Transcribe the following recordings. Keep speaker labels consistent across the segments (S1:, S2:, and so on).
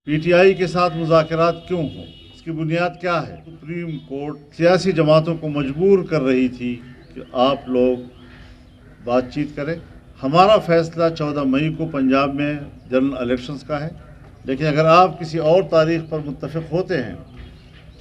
S1: PTI के साथ मुज़ाकरात क्यों हो, इसकी बुनियाद क्या है? सुप्रीम कोर्ट सियासी जमातों को मजबूर कर रही थी कि आप लोग बातचीत करें। हमारा फैसला 14 मई को पंजाब में जनरल इलेक्शंस का है, लेकिन अगर आप किसी और तारीख पर मुत्तफ़िक होते हैं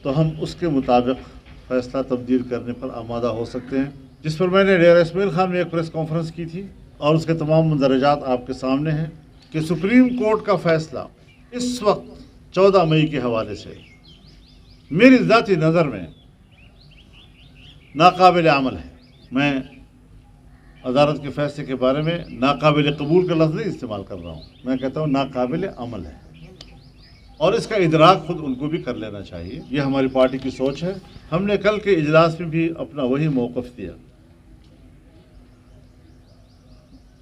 S1: तो हम उसके मुताबिक फ़ैसला तब्दील करने पर आमादा हो सकते हैं, जिस पर मैंने डेरा इस्माइल खान में एक प्रेस कॉन्फ्रेंस की थी और उसके तमाम मंदरजात आपके सामने हैं कि सुप्रीम कोर्ट का फ़ैसला इस वक्त 14 मई के हवाले से मेरी ज़ाती नज़र में नाकाबिल अमल है। मैं अदालत के फैसले के बारे में नाकाबिल कबूल का लफ्ज़ नहीं इस्तेमाल कर रहा हूँ, मैं कहता हूँ नाकाबिल अमल है, और इसका इदराक खुद उनको भी कर लेना चाहिए। ये हमारी पार्टी की सोच है। हमने कल के इजलास में भी अपना वही मौक़िफ़ दिया।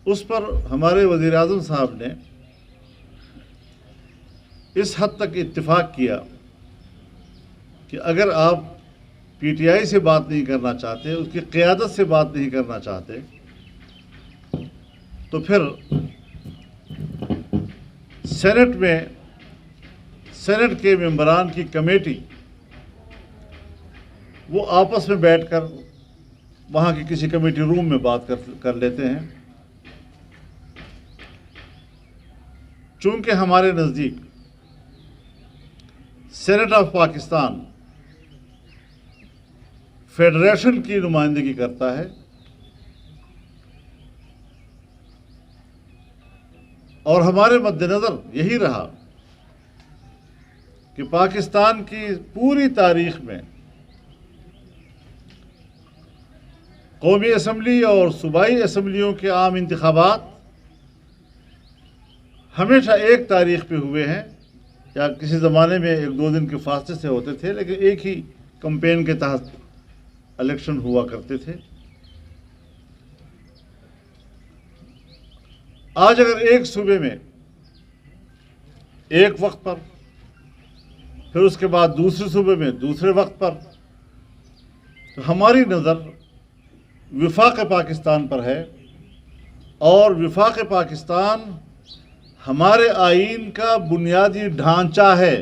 S1: उस पर हमारे वज़ीर आज़म साहब ने इस हद तक इत्तिफाक किया कि अगर आप PTI से बात नहीं करना चाहते, उसकी क़यादत से बात नहीं करना चाहते, तो फिर सेनेट के मेंबरान की कमेटी वो आपस में बैठकर वहाँ की किसी कमेटी रूम में बात कर लेते हैं। चूँकि हमारे नज़दीक सेनेट ऑफ पाकिस्तान फेडरेशन की नुमाइंदगी करता है और हमारे मद्देनज़र यही रहा कि पाकिस्तान की पूरी तारीख़ में कौमी असम्बली और सूबाई असम्बलियों के आम इंतखाबात हमेशा एक तारीख़ पे हुए हैं, या किसी ज़माने में 1-2 दिन के फासले से होते थे, लेकिन एक ही कैंपेन के तहत इलेक्शन हुआ करते थे। आज अगर एक सूबे में एक वक्त पर, फिर उसके बाद दूसरे सूबे में दूसरे वक्त पर, तो हमारी नज़र विफाक़ पाकिस्तान पर है, और विफाक़ पाकिस्तान हमारे आईन का बुनियादी ढांचा है,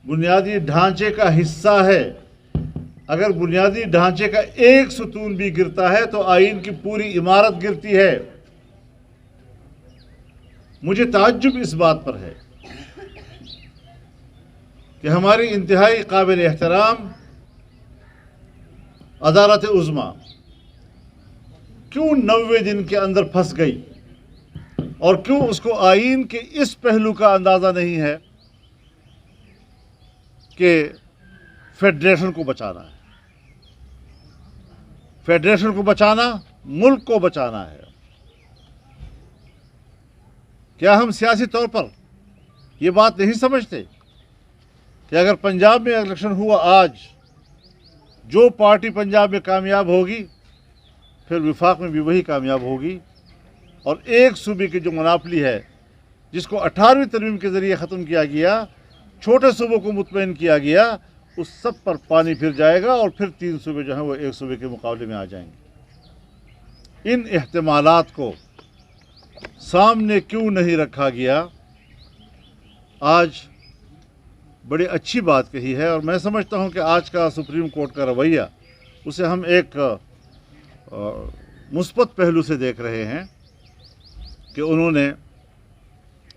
S1: बुनियादी ढांचे का हिस्सा है। अगर बुनियादी ढांचे का एक सुतून भी गिरता है तो आईन की पूरी इमारत गिरती है। मुझे ताज्जुब इस बात पर है कि हमारी इंतहाई काबिल एहतराम अदालत उज़्मा क्यों 90 दिन के अंदर फंस गई, और क्यों उसको आईन के इस पहलू का अंदाज़ा नहीं है कि फेडरेशन को बचाना है। फेडरेशन को बचाना मुल्क को बचाना है। क्या हम सियासी तौर पर ये बात नहीं समझते कि अगर पंजाब में इलेक्शन हुआ आज, जो पार्टी पंजाब में कामयाब होगी फिर विफाक में भी वही कामयाब होगी, और एक सूबे की जो मोनोपोली है जिसको 18वीं तरमीम के ज़रिए ख़त्म किया गया, छोटे सूबों को मुतमईन किया गया, उस सब पर पानी फिर जाएगा और फिर 3 सूबे जो हैं वो एक सूबे के मुकाबले में आ जाएंगे। इन एहतमालात को सामने क्यों नहीं रखा गया? आज बड़ी अच्छी बात कही है, और मैं समझता हूँ कि आज का सुप्रीम कोर्ट का रवैया उसे हम एक मुस्बत पहलू से देख रहे हैं कि उन्होंने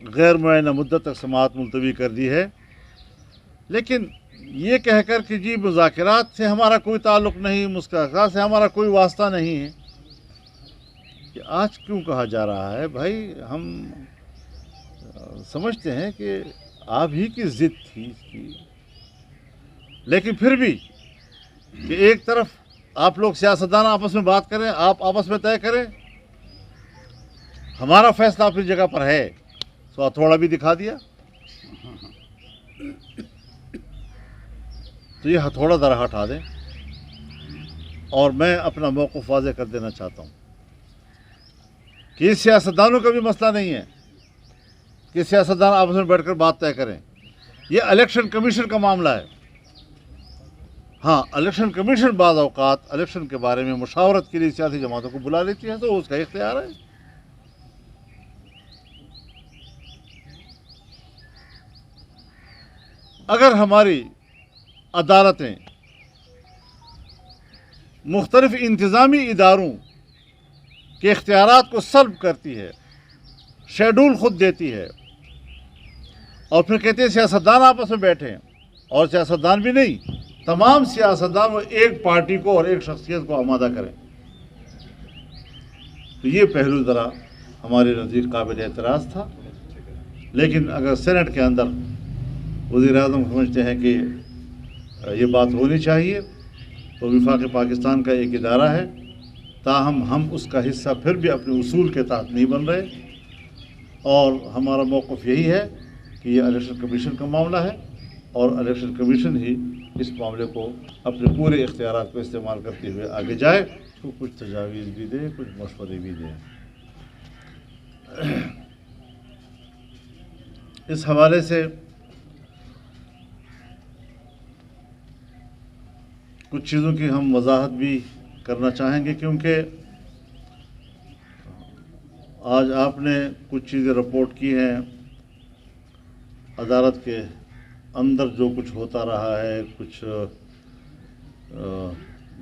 S1: गैर मुअय्यना मुद्दत तक समाअत मुलतवी कर दी है, लेकिन ये कहकर कि जी मुज़ाकरात से हमारा कोई ताल्लुक़ नहीं, मुज़ाकरात से हमारा कोई वास्ता नहीं है, कि आज क्यों कहा जा रहा है? भाई हम समझते हैं कि आप ही की ज़िद थी इसकी, लेकिन फिर भी कि एक तरफ आप लोग सियासतदान आपस में बात करें, आप आपस में तय करें, हमारा फैसला अपनी जगह पर है, तो थोड़ा भी दिखा दिया, तो ये हथौड़ा ज़रा हटा दें। और मैं अपना मौक़िफ़ वाज़ेह कर देना चाहता हूँ कि ये सियासतदानों का भी मसला नहीं है कि सियासतदान आपस में बैठकर बात तय करें, ये इलेक्शन कमीशन का मामला है। हाँ, इलेक्शन कमीशन बाज़ औक़ात इलेक्शन के बारे में मुशावरत के लिए सियासी जमातों को बुला लेती है, तो उसका इख्तियार है। اگر ہماری عدالتیں مختلف انتظامی اداروں کے اختیارات کو سلب کرتی ہے، شیڈول خود دیتی ہے، اور پھر کہتے ہیں سیاستدان آپس میں بیٹھے ہیں، اور سیاستدان بھی نہیں، تمام سیاستدان وہ ایک پارٹی کو اور ایک شخصیت کو آمادہ کریں، تو یہ پہلو ذرا ہمارے نزدیک قابل اعتراض تھا۔ لیکن اگر سینٹ کے اندر وزیر اعظم سمجھتے ہیں کہ یہ بات ہونی چاہیے، تو وفاق پاکستان کا ایک ادارہ ہے، تاہم ہم اس کا حصہ پھر بھی اپنے اصول کے تحت نہیں بن رہے، اور ہمارا موقف یہی ہے کہ یہ الیکشن کمیشن کا معاملہ ہے، اور الیکشن کمیشن ہی اس معاملے کو اپنے پورے اختیارات کو استعمال کرتے ہوئے آگے جائے، اس کو کچھ تجاویز بھی دے، کچھ مشورے بھی دیں۔ اس حوالے سے کچھ چیزوں کی ہم وضاحت بھی کرنا چاہیں گے، کیونکہ آج آپ نے کچھ چیزیں رپورٹ کی ہیں، عدالت کے اندر جو کچھ ہوتا رہا ہے، کچھ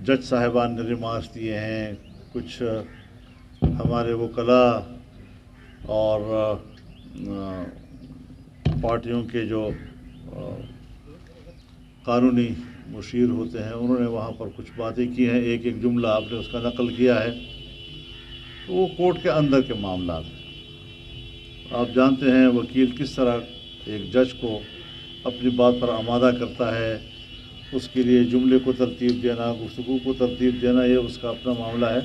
S1: جج صاحبان نے ریمارکس دیے ہیں، کچھ ہمارے وکلاء اور پارٹیوں کے جو قانونی مشیر ہوتے ہیں انہوں نے وہاں پر کچھ باتیں کی ہیں، ایک ایک جملہ آپ نے اس کا نقل کیا ہے، تو وہ کورٹ کے اندر کے معاملات ہیں۔ آپ جانتے ہیں وکیل کس طرح ایک جج کو اپنی بات پر آمادہ کرتا ہے، اس کے لیے جملے کو ترتیب دینا، گفتگو کو ترتیب دینا، یہ اس کا اپنا معاملہ ہے۔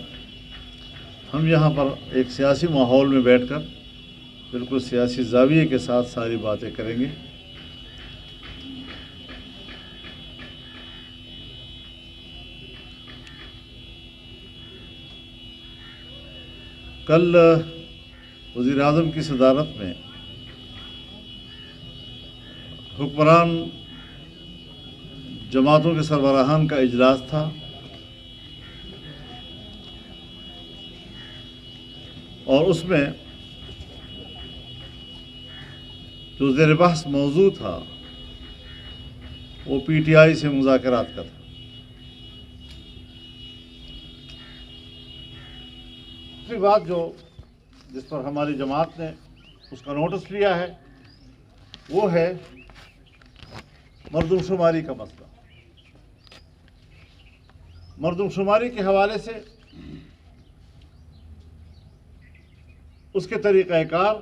S1: ہم یہاں پر ایک سیاسی ماحول میں بیٹھ کر بالکل سیاسی زاویے کے ساتھ ساری باتیں کریں گے۔ کل وزیر اعظم کی صدارت میں حکمران جماعتوں کے سربراہان کا اجلاس تھا، اور اس میں جو زیر بحث موضوع تھا وہ پی ٹی آئی سے مذاکرات کا تھا۔ دوسری بات جس پر ہماری جماعت نے اس کا نوٹس لیا ہے وہ ہے مردم شماری کا مسئلہ۔ مردم شماری کے حوالے سے اس کے طریقہ کار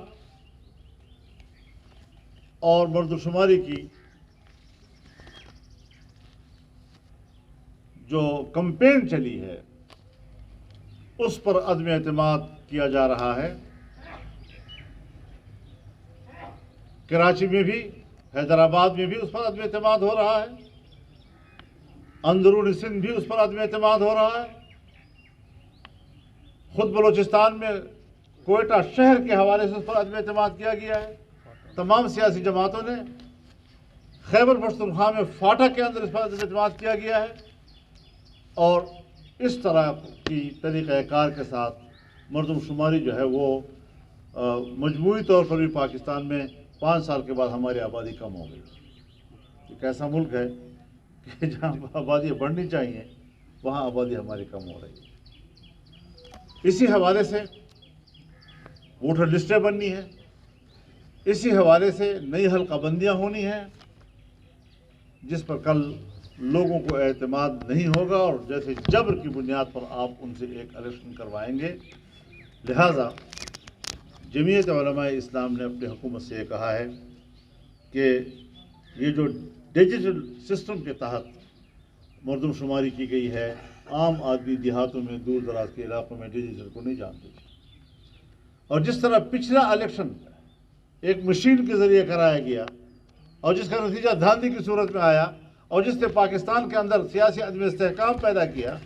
S1: اور مردم شماری کی جو کمپین چلی ہے اس پر عدم اعتماد کیا جا رہا ہے۔ کراچی میں بھی، حیدرآباد میں بھی اس پر عدم اعتماد ہو رہا ہے، اندرون سندھ بھی اس پر عدم اعتماد ہو رہا ہے، خود بلوچستان میں کوئٹہ شہر کے حوالے سے اس پر عدم اعتماد کیا گیا ہے۔ تمام سیاسی جماعتوں نے خیبر پختونخوا میں فاٹا کے اندر اس پر عدم اعتماد کیا گیا ہے، اور اس طرح کی طریقہ کار کے ساتھ مردم شماری جو ہے وہ مجموعی طور پر بھی پاکستان میں 5 سال کے بعد ہماری آبادی کم ہو گئی۔ ایک ایسا ملک ہے کہ جہاں آبادی بڑھنی چاہیے وہاں آبادی ہماری کم ہو رہی ہے۔ اسی حوالے سے ووٹر لسٹیں بننی ہیں، اسی حوالے سے نئی حلقہ بندیاں ہونی ہیں، جس پر کل لوگوں کو اعتماد نہیں ہوگا، اور جیسے جبر کی بنیاد پر آپ ان سے ایک الیکشن کروائیں گے۔ لہٰذا جمعیت علماء اسلام نے اپنی حکومت سے یہ کہا ہے کہ یہ جو ڈیجیٹل سسٹم کے تحت مردم شماری کی گئی ہے، عام آدمی دیہاتوں میں، دور دراز کے علاقوں میں ڈیجیٹل کو نہیں جانتے تھے، اور جس طرح پچھلا الیکشن ایک مشین کے ذریعے کرایا گیا اور جس کا نتیجہ دھاندلی کی صورت میں آیا اور جس نے پاکستان کے اندر سیاسی عدم استحکام پیدا کیا،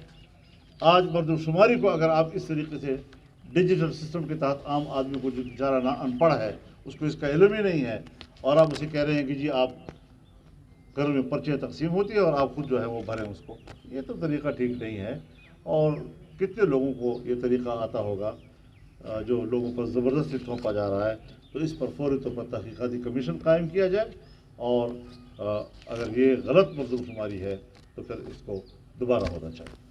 S1: آج مردم شماری کو اگر آپ اس طریقے سے ڈیجیٹل سسٹم کے تحت عام آدمی کو جو بیچارہ ان پڑھ ہے، اس کو اس کا علم ہی نہیں ہے، اور آپ اسے کہہ رہے ہیں کہ جی آپ گھر میں پرچیاں تقسیم ہوتی ہے اور آپ خود جو ہے وہ بھریں اس کو، یہ تو طریقہ ٹھیک نہیں ہے۔ اور کتنے لوگوں کو یہ طریقہ آتا ہوگا جو لوگوں پر زبردستی تھوپا جا رہا ہے، تو اس پر فوری طور پر تحقیقاتی کمیشن قائم کیا جائے اور اگر یہ غلط مردم شماری ہے تو پھر اس کو دوبارہ ہونا چاہیے.